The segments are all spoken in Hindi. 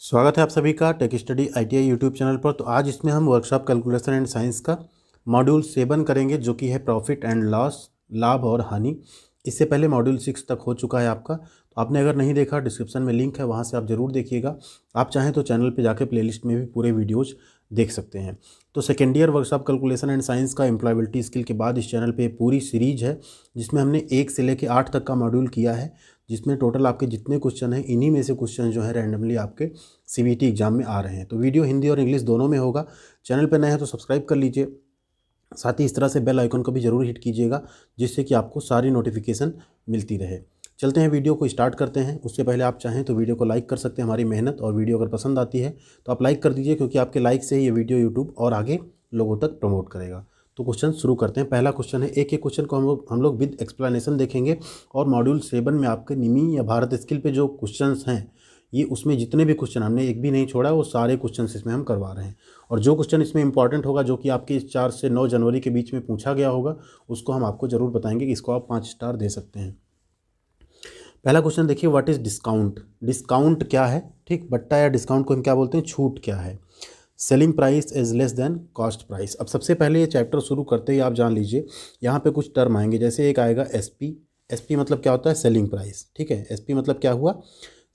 स्वागत है आप सभी का tech study ITI YouTube channel पर। तो आज इसमें हम वर्कशॉप कैलकुलेशन एंड साइंस का मॉड्यूल 7 करेंगे, जो कि है प्रॉफिट एंड लॉस, लाभ और हानि। इससे पहले मॉड्यूल 6 तक हो चुका है आपका। तो आपने अगर नहीं देखा, डिस्क्रिप्शन में लिंक है, वहाँ से आप ज़रूर देखिएगा। आप चाहें तो चैनल पर जाकर प्लेलिस्ट में भी पूरे वीडियोज़ देख सकते हैं। तो second year workshop calculation and science का एम्प्लॉयबिलिटी स्किल के बाद इस चैनल पे पूरी सीरीज है, जिसमें हमने 1 से लेकर 8 तक का मॉड्यूल किया है, जिसमें टोटल आपके जितने क्वेश्चन हैं, इन्हीं में से क्वेश्चन जो है रैंडमली आपके सीबीटी एग्जाम में आ रहे हैं। तो वीडियो हिंदी और इंग्लिश दोनों में होगा। चैनल पर नए हैं तो सब्सक्राइब कर लीजिए, साथ ही इस तरह से बेल आइकन को भी ज़रूर हिट कीजिएगा, जिससे कि आपको सारी नोटिफिकेशन मिलती रहे। चलते हैं, वीडियो को स्टार्ट करते हैं। उससे पहले आप चाहें तो वीडियो को लाइक कर सकते हैं, हमारी मेहनत। और वीडियो अगर पसंद आती है तो आप लाइक कर दीजिए, क्योंकि आपके लाइक से ही ये वीडियो यूट्यूब और आगे लोगों तक प्रमोट करेगा। तो क्वेश्चन शुरू करते हैं। पहला क्वेश्चन है, एक एक क्वेश्चन को हम लोग विद एक्सप्लेनेशन देखेंगे। और मॉड्यूल 7 में आपके निमी या भारत स्किल पे जो क्वेश्चंस हैं, ये उसमें जितने भी क्वेश्चन हमने एक भी नहीं छोड़ा, वो सारे क्वेश्चन इसमें हम करवा रहे हैं। और जो क्वेश्चन इसमें इंपॉर्टेंट होगा, जो कि आपके 4 से 9 जनवरी के बीच में पूछा गया होगा, उसको हम आपको ज़रूर बताएंगे कि इसको आप 5 स्टार दे सकते हैं। पहला क्वेश्चन देखिए, व्हाट इज़ डिस्काउंट। डिस्काउंट क्या है, ठीक। बट्टा या डिस्काउंट को हम क्या बोलते हैं, छूट क्या है। Selling price is less than cost price. अब सबसे पहले ये चैप्टर शुरू करते ही आप जान लीजिए, यहाँ पे कुछ टर्म आएंगे। जैसे एक आएगा एसपी। एसपी मतलब क्या होता है, सेलिंग प्राइस, ठीक है। एसपी मतलब क्या हुआ,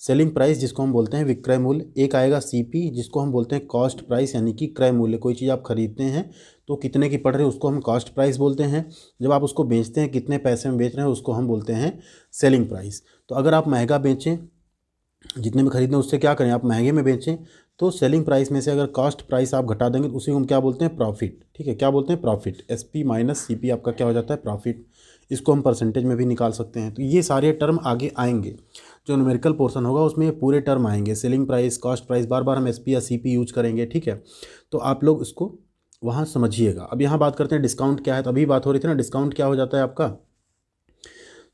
सेलिंग प्राइस, जिसको हम बोलते हैं विक्रय मूल्य। एक आएगा सीपी, जिसको हम बोलते हैं कॉस्ट प्राइस, यानी कि क्रय मूल्य। कोई चीज़ आप खरीदते हैं तो कितने की पड़ रही है, उसको हम कॉस्ट प्राइस बोलते हैं। जब आप उसको बेचते हैं, कितने पैसे में बेच रहे हैं, उसको हम बोलते हैं सेलिंग प्राइस। तो अगर आप महंगा बेचें, जितने में खरीदने उससे क्या करें, आप महंगे में बेचें, तो सेलिंग प्राइस में से अगर कॉस्ट प्राइस आप घटा देंगे तो उसी को हम क्या बोलते हैं, प्रॉफिट, ठीक है। क्या बोलते हैं, प्रॉफिट। एसपी माइनस सीपी आपका क्या हो जाता है, प्रॉफिट। इसको हम परसेंटेज में भी निकाल सकते हैं। तो ये सारे टर्म आगे आएंगे, जो न्यूमेरिकल पोर्शन होगा उसमें ये पूरे टर्म आएंगे। सेलिंग प्राइस, कॉस्ट प्राइस, बार बार हम एसपी या सीपी यूज करेंगे, ठीक है। तो आप लोग इसको वहाँ समझिएगा। अब यहाँ बात करते हैं डिस्काउंट क्या है। तो अभी बात हो रही थी ना, डिस्काउंट क्या हो जाता है आपका,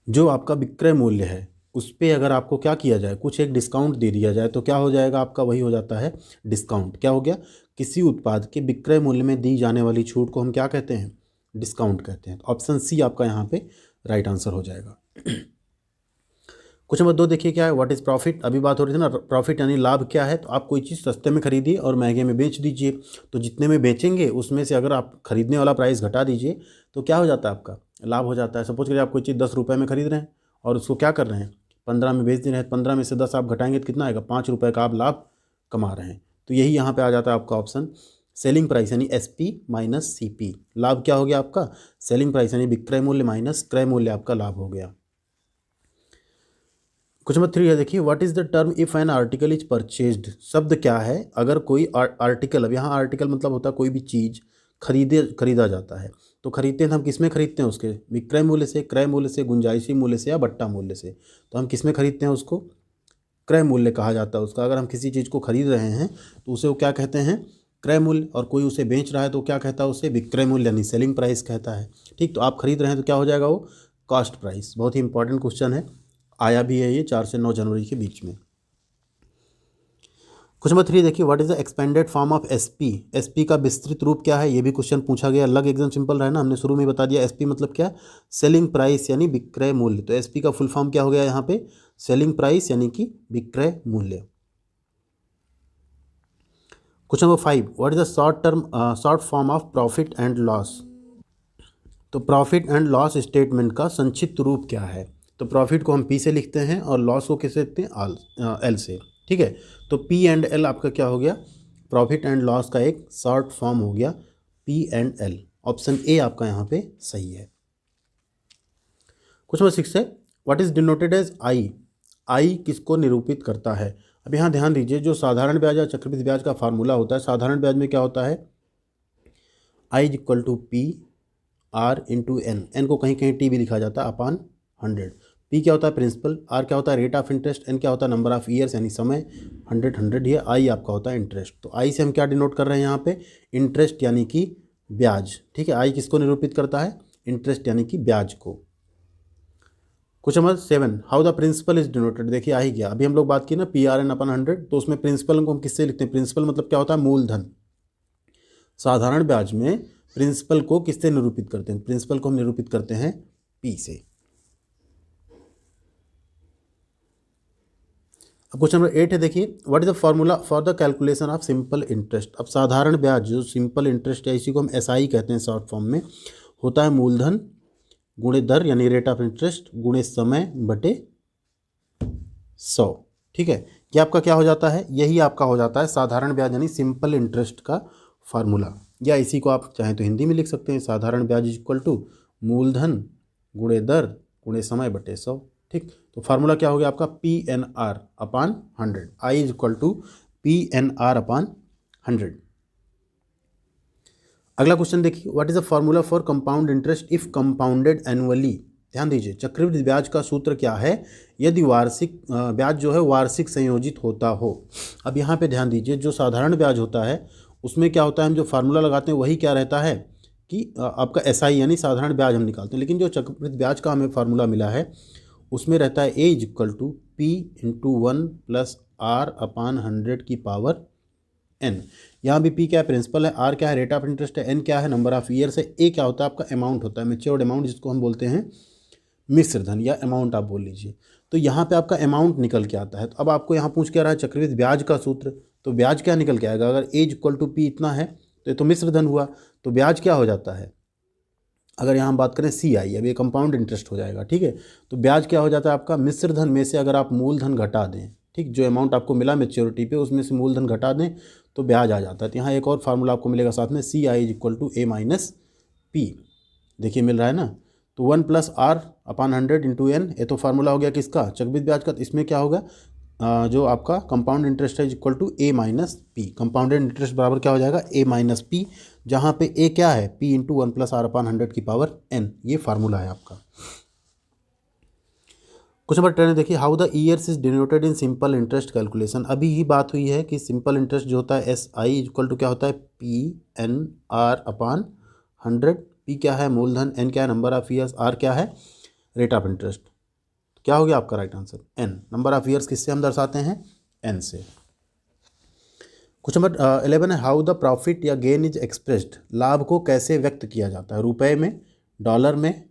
जो आपका विक्रय मूल्य है उस पर अगर आपको क्या किया जाए, कुछ एक डिस्काउंट दे दिया जाए, तो क्या हो जाएगा आपका, वही हो जाता है डिस्काउंट। क्या हो गया, किसी उत्पाद के विक्रय मूल्य में दी जाने वाली छूट को हम क्या कहते हैं, डिस्काउंट कहते हैं। तो ऑप्शन सी आपका यहाँ पे राइट आंसर हो जाएगा। क्वेश्चन नंबर 2 देखिए, क्या है, व्हाट इज़ प्रॉफिट। अभी बात हो रही थी ना, प्रॉफिट यानी लाभ क्या है। तो आप कोई चीज़ सस्ते में खरीदिए और महंगे में बेच दीजिए। तो जितने में बेचेंगे उसमें से अगर आप खरीदने वाला प्राइस घटा दीजिए, तो क्या हो जाता है, आपका लाभ हो जाता है। सपोज करिए आप कोई चीज़ 10 रुपये में खरीद रहे हैं और उसको क्या कर रहे हैं, 15 में बेच दे रहे हैं। 15 में से 10 आप घटाएंगे तो कितना आएगा, 5 रुपये का आप लाभ कमा रहे हैं। तो यही यहाँ पे आ जाता है आपका ऑप्शन, सेलिंग प्राइस यानी एसपी माइनस सीपी। लाभ क्या हो गया आपका, सेलिंग प्राइस यानी विक्रय मूल्य माइनस क्रय मूल्य, आपका लाभ हो गया। क्वेश्चन नंबर 3 है, देखिए, what is the term if an article is purchased. शब्द क्या है, अगर कोई आर्टिकल, अब यहाँ आर्टिकल मतलब होता है कोई भी चीज़ खरीदा जाता है। तो खरीदते हैं तो हम किस में खरीदते हैं, उसके विक्रय मूल्य से, क्रय मूल्य से, गुंजाइशी मूल्य से, या बट्टा मूल्य से। तो हम किस में खरीदते हैं, उसको क्रय मूल्य कहा जाता है उसका। अगर हम किसी चीज़ को खरीद रहे हैं तो उसे वो क्या कहते हैं, क्रय मूल्य। और कोई उसे बेच रहा है तो क्या कहता है, उसे विक्रय मूल्य यानी सेलिंग प्राइस कहता है, ठीक। तो आप खरीद रहे हैं तो क्या हो जाएगा, वो कॉस्ट प्राइस। बहुत ही इंपॉर्टेंट क्वेश्चन है, आया भी है ये 4 से 9 जनवरी के बीच में। क्वेश्चन नंबर 3 देखिए, what is the expanded form of SP. SP का विस्तृत रूप क्या है, ये भी क्वेश्चन पूछा गया। अलग एकदम सिंपल रहा ना, हमने शुरू में ही बता दिया। एसपी मतलब क्या, सेलिंग प्राइस यानी विक्रय मूल्य। तो एसपी का फुल फॉर्म क्या हो गया यहाँ पे, सेलिंग प्राइस यानी कि विक्रय मूल्य। Question number 5, what is the short form of profit and loss. तो प्रॉफिट एंड लॉस स्टेटमेंट का संक्षिप्त रूप क्या है। तो प्रॉफिट को हम पी से लिखते हैं और लॉस को किससे लिखते हैं, एल से, ठीक है। तो पी एंड एल आपका क्या हो गया, प्रॉफिट एंड लॉस का एक शॉर्ट फॉर्म हो गया, P and L. Option A आपका यहाँ पे सही है। क्वेश्चन नंबर 6 है, what is denoted as I. I किसको निरूपित करता है। अब यहाँ ध्यान दीजिए, जो साधारण ब्याज या चक्रवृद्धि ब्याज का फार्मूला होता है, साधारण ब्याज में क्या होता है, I equal to P R into N. N को कहीं कहीं टी भी लिखा जाता है, अपान 100। पी क्या होता है, प्रिंसिपल। आर क्या होता है, रेट ऑफ इंटरेस्ट। एन क्या होता है, नंबर ऑफ ईयर्स यानी समय। 100 ये आई आपका होता है इंटरेस्ट। तो आई से हम क्या डिनोट कर रहे हैं यहाँ पे, इंटरेस्ट यानी कि ब्याज, ठीक है। आई किसको निरूपित करता है, इंटरेस्ट यानी कि ब्याज को। Question number 7, how the principal is denoted. देखिए आ ही गया, अभी हम लोग बात की ना पी आर एन अपन 100, तो उसमें प्रिंसिपल को हम किससे लिखते हैं, प्रिंसिपल मतलब क्या होता है, मूलधन। साधारण ब्याज में प्रिंसिपल को किससे निरूपित करते हैं, प्रिंसिपल को हम निरूपित करते हैं पी से। अब क्वेश्चन नंबर 8 है, देखिए what is the formula for the calculation of simple interest. अब साधारण ब्याज जो सिंपल इंटरेस्ट है, इसी को हम एसआई कहते हैं शॉर्ट फॉर्म में, होता है मूलधन गुणे दर यानी रेट ऑफ इंटरेस्ट गुणे समय बटे 100। ठीक है, ये आपका क्या हो जाता है, यही आपका हो जाता है साधारण ब्याज यानी सिंपल इंटरेस्ट का फार्मूला, या इसी को आप चाहें तो हिंदी में लिख सकते हैं, साधारण ब्याज इक्वल टू मूलधन गुणे दर गुणे समय बटे 100। ठीक, तो फार्मूला क्या हो गया आपका, PNR upon 100, I is equal to PNR upon 100। अगला क्वेश्चन देखिए, what is the formula for compound interest if compounded annually. ध्यान दीजिए, चक्रवृद्धि ब्याज का सूत्र क्या है यदि वार्षिक ब्याज जो है वार्षिक संयोजित होता हो। अब यहाँ पे ध्यान दीजिए, जो साधारण ब्याज होता है उसमें क्या होता है, हम जो फार्मूला लगाते हैं वही क्या रहता है कि आपका एसआई यानी साधारण ब्याज हम निकालते हैं, लेकिन जो चक्रवृद्धि ब्याज का हमें फार्मूला मिला है उसमें रहता है A is equal to P into 1 plus R upon 100 की पावर n। यहाँ भी P क्या है, प्रिंसिपल है, R क्या है, रेट ऑफ इंटरेस्ट है, N क्या है, नंबर ऑफ ईयर्स है, A क्या होता है आपका अमाउंट होता है, मैच्योर्ड अमाउंट जिसको हम बोलते हैं मिश्र धन या अमाउंट आप बोल लीजिए। तो यहाँ पे आपका अमाउंट निकल के आता है। तो अब आपको यहाँ पूछ क्या रहा है, चक्रवृद्धि ब्याज का सूत्र, तो ब्याज क्या निकल के आएगा, अगर एज इक्वल टू पी इतना है तो ये तो मिश्र धन हुआ, तो ब्याज क्या हो जाता है, अगर यहाँ हम बात करें CI, अब ये कंपाउंड इंटरेस्ट हो जाएगा। ठीक है, तो ब्याज क्या हो जाता है आपका, मिश्र धन में से अगर आप मूलधन घटा दें, ठीक, जो अमाउंट आपको मिला मेच्योरिटी पे उसमें से मूलधन घटा दें तो ब्याज आ जाता है। तो यहाँ एक और फार्मूला आपको मिलेगा साथ में, CI is equal to A minus P। देखिए मिल रहा है ना, तो 1 plus R upon 100 into N, ये तो फार्मूला हो गया किसका, चक्रवृद्धि ब्याज का। इसमें क्या होगा, जो आपका कंपाउंड इंटरेस्ट है equal to A minus P, compounded interest बराबर क्या हो जाएगा A माइनस पी, जहाँ पे A क्या है P into 1 plus R upon 100 की पावर N, ये फार्मूला है आपका। क्वेश्चन नंबर 10 देखिए, how the years is denoted in simple interest calculation. अभी ही बात हुई है कि सिंपल इंटरेस्ट जो होता है SI इक्वल टू क्या होता है PNR अपॉन 100। P क्या है मूलधन, N क्या है नंबर ऑफ ईयर्स, R क्या है रेट ऑफ इंटरेस्ट। क्या हो गया आपका right answer, N। Number of years किससे हम दर्शाते हैं, N से। क्वेश्चन नंबर 11 है, हाउ द प्रॉफिट या गेन इज एक्सप्रेस्ड। लाभ को कैसे व्यक्त किया जाता है, रुपए में, डॉलर में,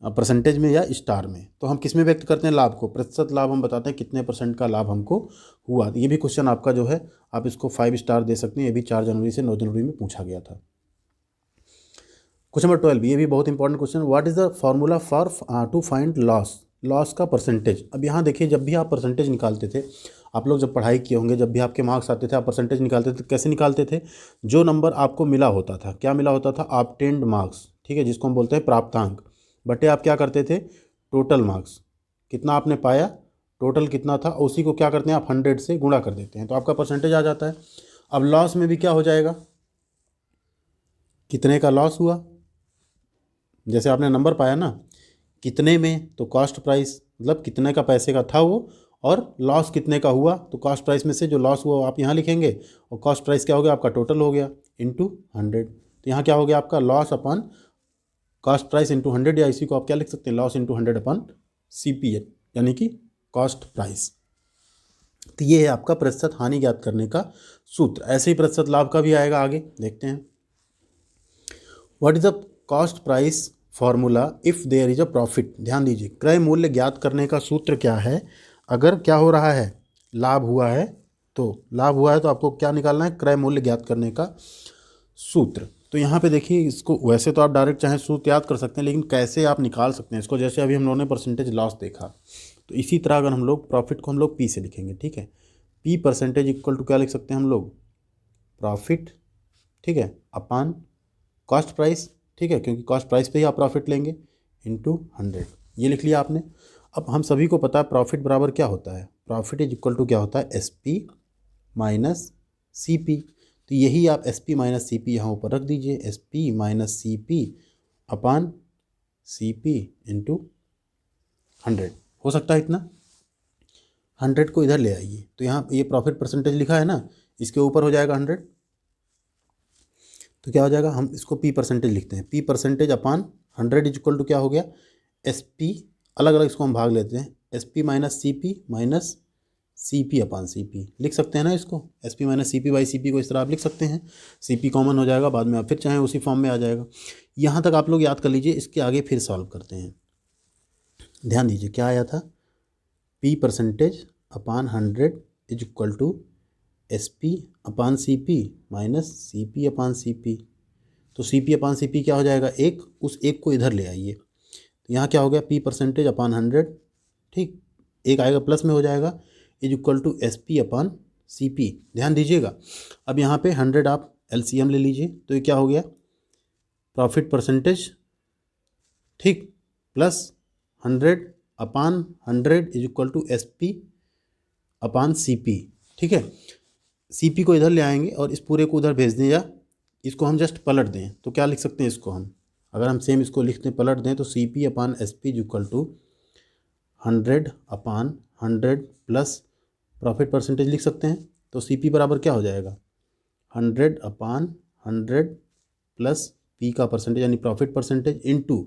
परसेंटेज में या स्टार में। तो हम किस में व्यक्त करते हैं लाभ को, प्रतिशत लाभ हम बताते हैं कितने % का लाभ हमको हुआ। ये भी क्वेश्चन आपका जो है आप इसको 5 स्टार दे सकते हैं, ये भी 4 जनवरी से 9 जनवरी में पूछा गया था। क्वेश्चन नंबर 12, ये भी बहुत important question, what is the formula for to find loss का परसेंटेज। अब यहाँ देखिए, जब भी आप परसेंटेज निकालते थे, आप लोग जब पढ़ाई किए होंगे, जब भी आपके मार्क्स आते थे आप परसेंटेज निकालते थे, कैसे निकालते थे, जो नंबर आपको मिला होता था, क्या मिला होता था, ऑब्टेन्ड मार्क्स, ठीक है, जिसको हम बोलते हैं प्राप्तांक, बटे आप क्या करते थे, टोटल मार्क्स, कितना आपने पाया, टोटल कितना था, उसी को क्या करते हैं आप 100 से गुणा कर देते हैं, तो आपका परसेंटेज आ जाता है। अब लॉस में भी क्या हो जाएगा, कितने का लॉस हुआ, जैसे आपने नंबर पाया ना कितने में, तो कॉस्ट प्राइस, मतलब कितने का पैसे का था वो, और लॉस कितने का हुआ, तो कॉस्ट प्राइस में से जो लॉस हुआ आप यहाँ लिखेंगे, और कॉस्ट प्राइस क्या हो गया आपका, टोटल हो गया इंटू 100। तो यहाँ क्या हो गया आपका, loss upon cost price into 100, या इसी को आप क्या लिख सकते हैं, लॉस इंटू 100 अपॉन CP यानी कि कॉस्ट प्राइस। तो ये है आपका प्रतिशत हानि ज्ञात करने का सूत्र। ऐसे ही प्रतिशत लाभ का भी आएगा, आगे देखते हैं। What is the cost price formula if there is a profit. ध्यान दीजिए, क्रय मूल्य ज्ञात करने का सूत्र क्या है, अगर क्या हो रहा है, लाभ हुआ है, तो लाभ हुआ है तो आपको क्या निकालना है, क्रय मूल्य ज्ञात करने का सूत्र। तो यहाँ पे देखिए, इसको वैसे तो आप डायरेक्ट चाहे सूत्र याद कर सकते हैं, लेकिन कैसे आप निकाल सकते हैं इसको, जैसे अभी हम लोगों ने परसेंटेज लॉस देखा, तो इसी तरह अगर हम लोग प्रॉफिट को हम लोग P से लिखेंगे, ठीक है, P परसेंटेज इक्वल टू क्या लिख सकते हैं हम लोग, प्रॉफिट, ठीक है, अपॉन कॉस्ट प्राइस, ठीक है, क्योंकि कॉस्ट प्राइस पे ही आप प्रॉफिट लेंगे, इंटू 100, ये लिख लिया आपने। अब हम सभी को पता है प्रॉफिट बराबर क्या होता है, प्रॉफिट इज इक्वल टू क्या होता है, SP माइनस CP। तो यही आप SP माइनस CP यहाँ ऊपर रख दीजिए, SP minus CP upon CP into 100, हो सकता है इतना, 100 को इधर ले आइए, तो यहाँ ये प्रॉफिट परसेंटेज लिखा है ना, इसके ऊपर हो जाएगा 100, तो क्या हो जाएगा, हम इसको P परसेंटेज लिखते हैं, P percentage upon 100 is equal to क्या हो गया, SP, अलग अलग इसको हम भाग लेते हैं, SP minus CP minus CP upon CP लिख सकते हैं ना इसको, SP minus CP by CP को इस तरह आप लिख सकते हैं, CP कॉमन हो जाएगा, बाद में आप फिर चाहें उसी फॉर्म में आ जाएगा। यहाँ तक आप लोग याद कर लीजिए, इसके आगे फिर सॉल्व करते हैं। ध्यान दीजिए क्या आया था, P percentage upon 100 is equal to SP upon CP minus CP upon CP। तो CP अपान CP क्या हो जाएगा, एक, उस एक को इधर ले आइए, तो यहाँ क्या हो गया P परसेंटेज अपान 100, ठीक, एक आएगा प्लस में हो जाएगा, is equal to SP upon CP। ध्यान दीजिएगा, अब यहाँ पे 100 आप LCM ले लीजिए, तो ये क्या हो गया, प्रॉफिट परसेंटेज, ठीक, plus 100 upon 100 is equal to SP upon CP। ठीक है, CP को इधर ले आएंगे और इस पूरे को उधर भेज दें, या इसको हम जस्ट पलट दें, तो क्या लिख सकते हैं इसको हम, अगर हम सेम इसको लिखते हैं पलट दें तो CP upon SP is equal to 100 upon 100 plus profit percentage लिख सकते हैं। तो CP बराबर क्या हो जाएगा, 100 अपान 100 प्लस P का परसेंटेज यानी प्रॉफिट परसेंटेज इनटू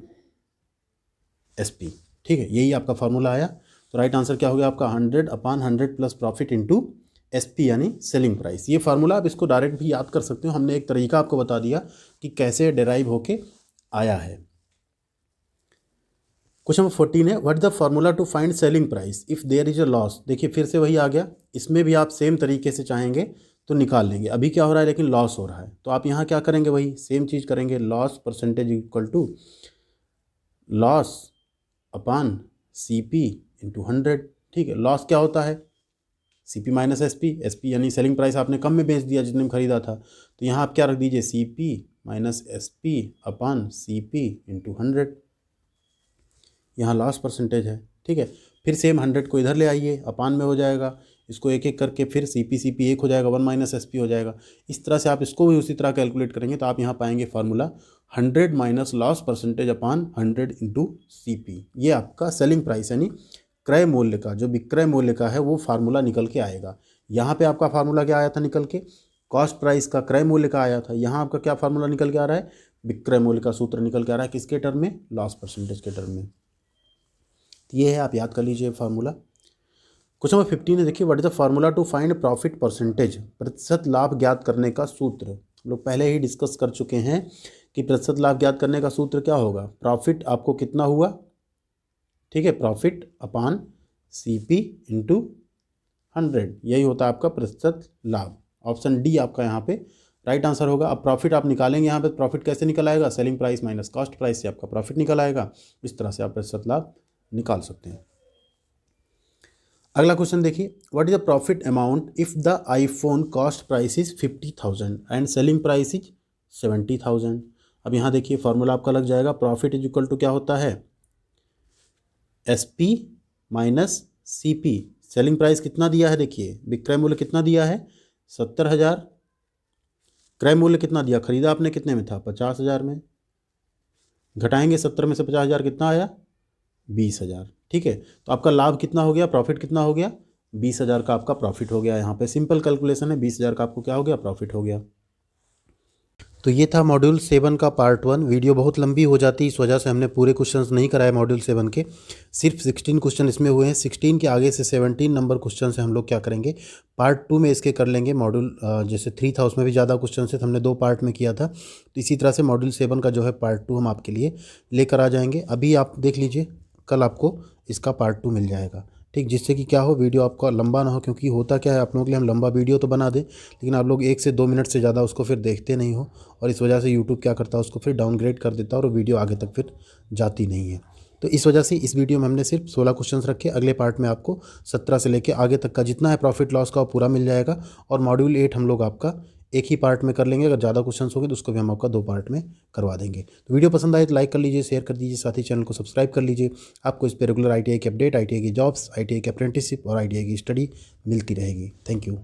SP। ठीक है, यही आपका फार्मूला आया। तो राइट आंसर क्या हो गया आपका, 100 upon 100 plus profit into SP यानी सेलिंग प्राइस। ये फार्मूला आप इसको डायरेक्ट भी याद कर सकते हो, हमने एक तरीका आपको बता दिया कि कैसे डेराइव होके आया है। क्वेश्चन नंबर 14 है, what is the formula to find selling price if there is a loss. देखिए फिर से वही आ गया, इसमें भी आप सेम तरीके से चाहेंगे तो निकाल लेंगे। अभी क्या हो रहा है, लेकिन लॉस हो रहा है, तो आप यहाँ क्या करेंगे, वही सेम चीज़ करेंगे, loss percentage equal to loss upon CP into 100। ठीक है, लॉस क्या होता है, CP माइनस SP यानी सेलिंग प्राइस आपने कम में बेच दिया जितने में खरीदा था, तो यहाँ आप क्या रख दीजिए, CP minus SP upon CP into 100, यहाँ लॉस परसेंटेज है। ठीक है, फिर सेम 100 को इधर ले आइए, अपान में हो जाएगा, इसको एक एक करके फिर CP एक हो जाएगा, 1 माइनस SP हो जाएगा। इस तरह से आप इसको भी उसी तरह कैलकुलेट करेंगे तो आप यहाँ पाएंगे formula 100 minus loss percentage upon 100 into CP। ये आपका सेलिंग प्राइस यानी क्रय मूल्य का, जो विक्रय मूल्य का है वो फार्मूला निकल के आएगा। यहाँ पे आपका फार्मूला क्या आया था निकल के, कॉस्ट प्राइस का, क्रय मूल्य का आया था। यहाँ आपका क्या फार्मूला निकल के आ रहा है, विक्रय मूल्य का सूत्र निकल के आ रहा है, किसके टर्म में, लॉस परसेंटेज के टर्म में। तो ये है, आप याद कर लीजिए फार्मूला। क्वेश्चन नंबर 15 है, देखिए what is the formula to find profit percentage, प्रतिशत लाभ ज्ञात करने का सूत्र। लोग पहले ही डिस्कस कर चुके हैं कि प्रतिशत लाभ ज्ञात करने का सूत्र क्या होगा, प्रॉफिट आपको कितना हुआ, ठीक है, प्रॉफिट अपान CP इंटू 100, यही होता है आपका प्रतिशत लाभ। ऑप्शन डी आपका यहाँ पे राइट आंसर होगा। अब प्रॉफिट आप निकालेंगे, यहाँ पे प्रॉफिट कैसे निकल आएगा, selling price minus cost price से आपका प्रॉफिट निकल आएगा। इस तरह से आप प्रतिशत लाभ निकाल सकते हैं। अगला क्वेश्चन देखिए, what is the profit amount if the iPhone cost price is 50,000 and selling price is 70,000। अब यहाँ देखिए फॉर्मूला आपका लग जाएगा, प्रॉफिट इज इक्वल टू क्या होता है, SP minus CP। Selling price कितना दिया है, देखिए विक्रय मूल्य कितना दिया है, 70,000, क्रय मूल्य कितना दिया, खरीदा आपने कितने में था, 50,000 में, घटाएंगे 70 में से 50,000 कितना आया, 20,000। ठीक है, तो आपका लाभ कितना हो गया, प्रॉफिट कितना हो गया, 20,000 का आपका प्रॉफिट हो गया। यहाँ पे सिंपल कैलकुलेशन है, 20,000 का आपको क्या हो गया, प्रॉफिट हो गया। तो ये था मॉड्यूल 7 का पार्ट 1। वीडियो बहुत लंबी हो जाती है, इस वजह से हमने पूरे क्वेश्चंस नहीं कराए मॉड्यूल 7 के, सिर्फ 16 क्वेश्चन इसमें हुए हैं। 16 के आगे से 17 नंबर क्वेश्चन से हम लोग क्या करेंगे, पार्ट 2 में इसके कर लेंगे। मॉड्यूल जैसे 3 था उसमें भी ज़्यादा क्वेश्चन से हमने 2 पार्ट में किया था, तो इसी तरह से मॉड्यूल 7 का जो है पार्ट 2 हम आपके लिए लेकर आ जाएंगे। अभी आप देख लीजिए, कल आपको इसका पार्ट 2 मिल जाएगा, ठीक, जिससे कि क्या हो, वीडियो आपका लंबा ना हो। क्योंकि होता क्या है, आप लोगों के लिए हम लंबा वीडियो तो बना दें, लेकिन आप लोग 1 से 2 मिनट से ज़्यादा उसको फिर देखते नहीं हो, और इस वजह से यूट्यूब क्या करता है, उसको फिर डाउनग्रेड कर देता है और वीडियो आगे तक फिर जाती नहीं है। तो इस वजह से इस वीडियो में हमने सिर्फ 16 क्वेश्चंस रखे। अगले पार्ट में आपको 17 से लेकर आगे तक का जितना है प्रॉफिट लॉस का वो पूरा मिल जाएगा। और मॉड्यूल 8 हम लोग आपका एक ही पार्ट में कर लेंगे। अगर ज़्यादा क्वेश्चंस होंगे तो उसको भी हम आपका 2 पार्ट में करवा देंगे। तो वीडियो पसंद आए तो लाइक कर लीजिए, शेयर कर दीजिए, साथ ही चैनल को सब्सक्राइब कर लीजिए। आपको इस पर रेगुलर ITI की अपडेट, ITI की जॉब्स, ITI की अप्रेंटिसशिप और ITI की स्टडी मिलती रहेगी। Thank you.